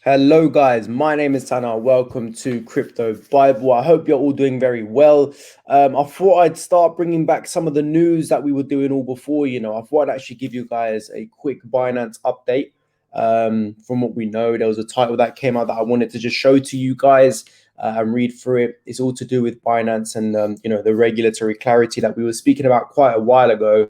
Hello, guys. My name is Tana. Welcome to Crypto Bible. I hope you're all doing very well. I thought I'd start bringing back some of the news that we were doing all before. I thought I'd actually give you guys a quick Binance update. From what we know, there was a title that came out that I wanted to just show to you guys and read through it. It's all to do with Binance and the regulatory clarity that we were speaking about quite a while ago.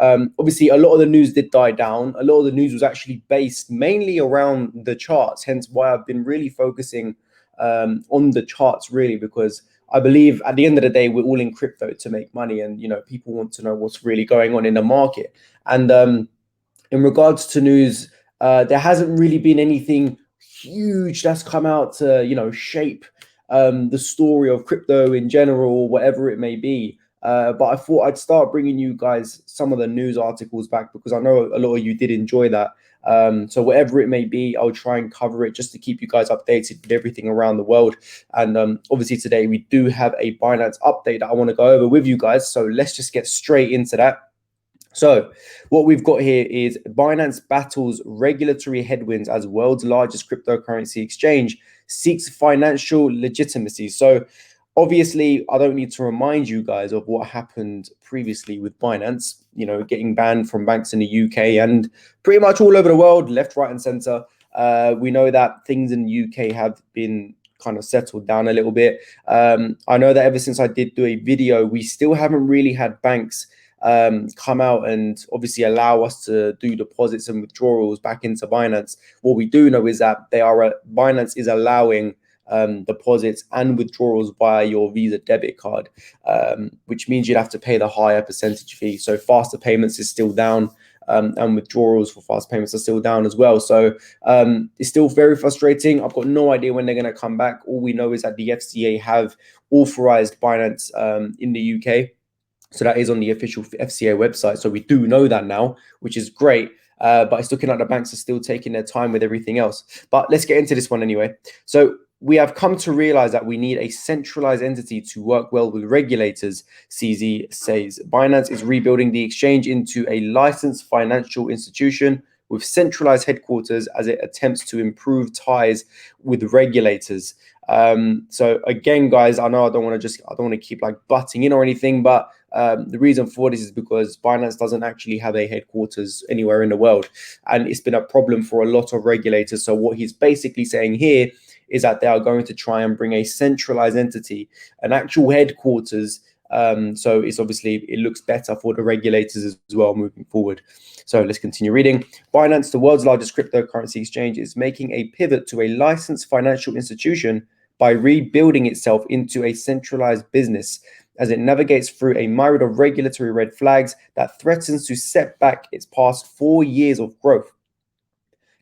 Obviously, a lot of the news did die down. A lot of the news was actually based mainly around the charts, hence why I've been really focusing on the charts, really, because I believe at the end of the day, we're all in crypto to make money, and people want to know what's really going on in the market. And in regards to news, there hasn't really been anything huge that's come out to shape the story of crypto in general, or whatever it may be. But I thought I'd start bringing you guys some of the news articles back because I know a lot of you did enjoy that. So whatever it may be, I'll try and cover it just to keep you guys updated with everything around the world. And obviously today we do have a Binance update that I want to go over with you guys. So let's just get straight into that. So what we've got here is Binance battles regulatory headwinds as world's largest cryptocurrency exchange seeks financial legitimacy. So obviously, I don't need to remind you guys of what happened previously with Binance, getting banned from banks in the UK and pretty much all over the world, left, right, and center. We know that things in the UK have been kind of settled down a little bit. I know that ever since I did do a video, we still haven't really had banks come out and obviously allow us to do deposits and withdrawals back into Binance. What we do know is that Binance is allowing deposits and withdrawals via your Visa debit card, which means you'd have to pay the higher percentage fee. So faster payments is still down, and withdrawals for fast payments are still down as well. So it's still very frustrating. I've got no idea when they're going to come back. All we know is that the FCA have authorized Binance in the UK. So that is on the official FCA website. So we do know that now, which is great. But it's looking like the banks are still taking their time with everything else. But let's get into this one anyway. So we have come to realize that we need a centralized entity to work well with regulators, CZ says. Binance is rebuilding the exchange into a licensed financial institution with centralized headquarters as it attempts to improve ties with regulators. So again, guys, I know I don't want to keep like butting in or anything, but the reason for this is because Binance doesn't actually have a headquarters anywhere in the world, and it's been a problem for a lot of regulators. So what he's basically saying here is that they are going to try and bring a centralized entity, an actual headquarters. So it looks better for the regulators as well moving forward. So let's continue reading. Binance, the world's largest cryptocurrency exchange, is making a pivot to a licensed financial institution by rebuilding itself into a centralized business as it navigates through a myriad of regulatory red flags that threatens to set back its past 4 years of growth.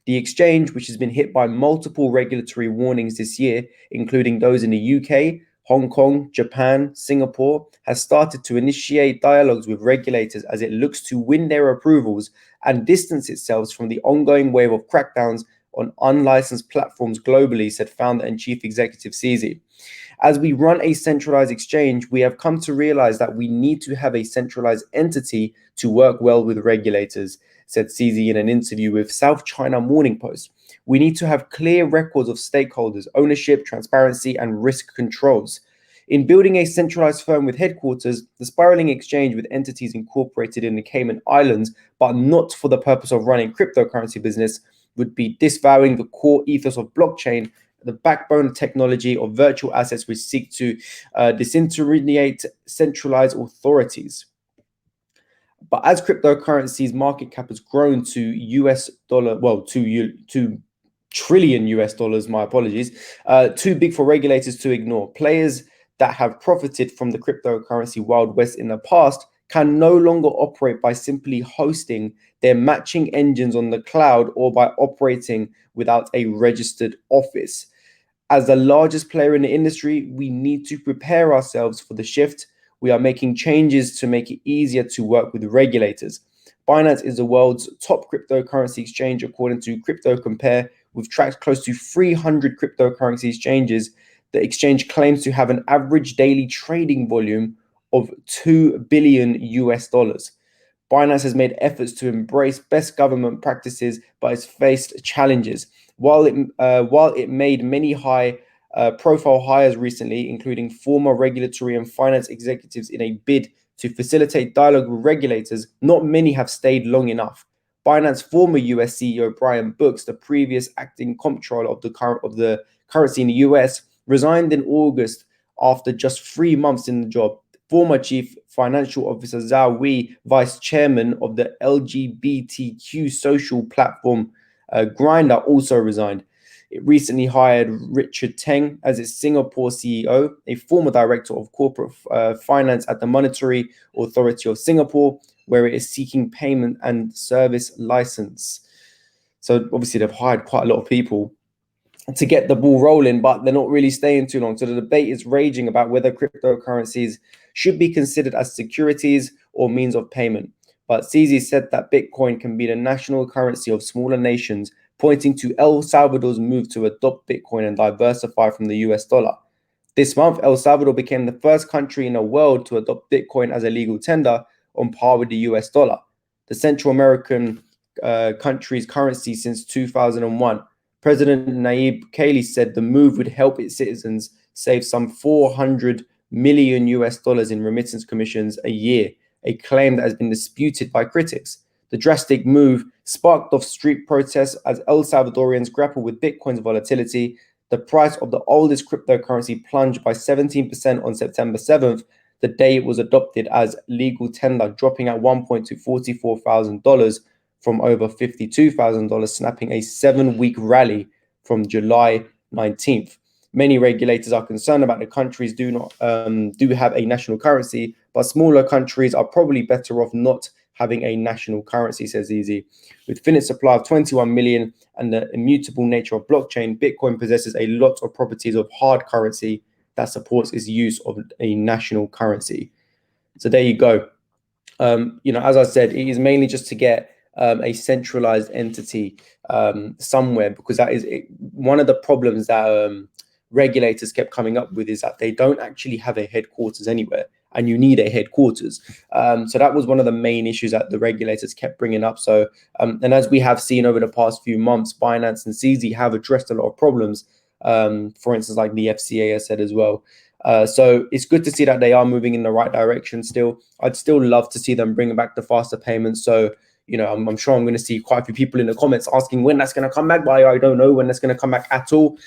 The exchange, which has been hit by multiple regulatory warnings this year, including those in the UK, Hong Kong, Japan, Singapore, has started to initiate dialogues with regulators as it looks to win their approvals and distance itself from the ongoing wave of crackdowns on unlicensed platforms globally, said founder and chief executive CZ. As we run a centralized exchange, we have come to realize that we need to have a centralized entity to work well with regulators, said CZ in an interview with South China Morning Post. We need to have clear records of stakeholders, ownership, transparency, and risk controls. In building a centralized firm with headquarters, the spiraling exchange with entities incorporated in the Cayman Islands, but not for the purpose of running cryptocurrency business, would be disavowing the core ethos of blockchain, the backbone technology of virtual assets which seek to disintermediate centralized authorities. But as cryptocurrency's market cap has grown to $2 trillion US dollars, my apologies, too big for regulators to ignore. Players that have profited from the cryptocurrency Wild West in the past can no longer operate by simply hosting their matching engines on the cloud or by operating without a registered office. As the largest player in the industry, we need to prepare ourselves for the shift. We are making changes to make it easier to work with regulators. Binance is the world's top cryptocurrency exchange, according to Crypto Compare, with tracked close to 300 cryptocurrency exchanges. The exchange claims to have an average daily trading volume of $2 billion US dollars. Binance has made efforts to embrace best government practices, but has faced challenges. While it made many high profile hires recently, including former regulatory and finance executives in a bid to facilitate dialogue with regulators, not many have stayed long enough. Binance former US CEO Brian Brooks, the previous acting comptroller of the currency in the US, resigned in August after just 3 months in the job. Former Chief Financial Officer Zhao Wei, Vice Chairman of the LGBTQ social platform Grinder, also resigned. It recently hired Richard Teng as its Singapore CEO, a former director of corporate finance at the Monetary Authority of Singapore, where it is seeking payment and service license. So obviously they've hired quite a lot of people to get the ball rolling, but they're not really staying too long. So the debate is raging about whether cryptocurrencies should be considered as securities or means of payment. But CZ said that Bitcoin can be the national currency of smaller nations, pointing to El Salvador's move to adopt Bitcoin and diversify from the US dollar. This month, El Salvador became the first country in the world to adopt Bitcoin as a legal tender, on par with the US dollar, the Central American country's currency since 2001. President Nayib Bukele said the move would help its citizens save some 400 million US dollars in remittance commissions a year, a claim that has been disputed by critics. The drastic move sparked off street protests as El Salvadorians grapple with Bitcoin's volatility. The price of the oldest cryptocurrency plunged by 17% on September 7th, the day it was adopted as legal tender, dropping at one point to $44,000 from over $52,000, snapping a 7-week rally from July 19th. Many regulators are concerned about the countries do have a national currency, but smaller countries are probably better off not having a national currency, says Easy. With finite supply of 21 million and the immutable nature of blockchain, Bitcoin possesses a lot of properties of hard currency that supports its use of a national currency. So there you go. As I said, it is mainly just to get a centralized entity somewhere, because that is one of the problems that regulators kept coming up with, is that they don't actually have a headquarters anywhere, and you need a headquarters. So that was one of the main issues that the regulators kept bringing up. So, and as we have seen over the past few months, Binance and CZ have addressed a lot of problems. For instance, like the FCA has said as well. So it's good to see that they are moving in the right direction still. I'd still love to see them bring back the faster payments. So, I'm sure I'm going to see quite a few people in the comments asking when that's going to come back, but I don't know when that's going to come back at all.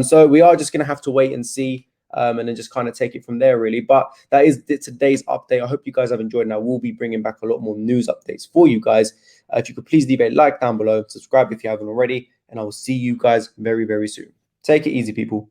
So we are just going to have to wait and see, and then just kind of take it from there, really. But that is today's update. I hope you guys have enjoyed, and I will be bringing back a lot more news updates for you guys. If you could please leave a like down below, subscribe if you haven't already, and I will see you guys very, very soon. Take it easy, people.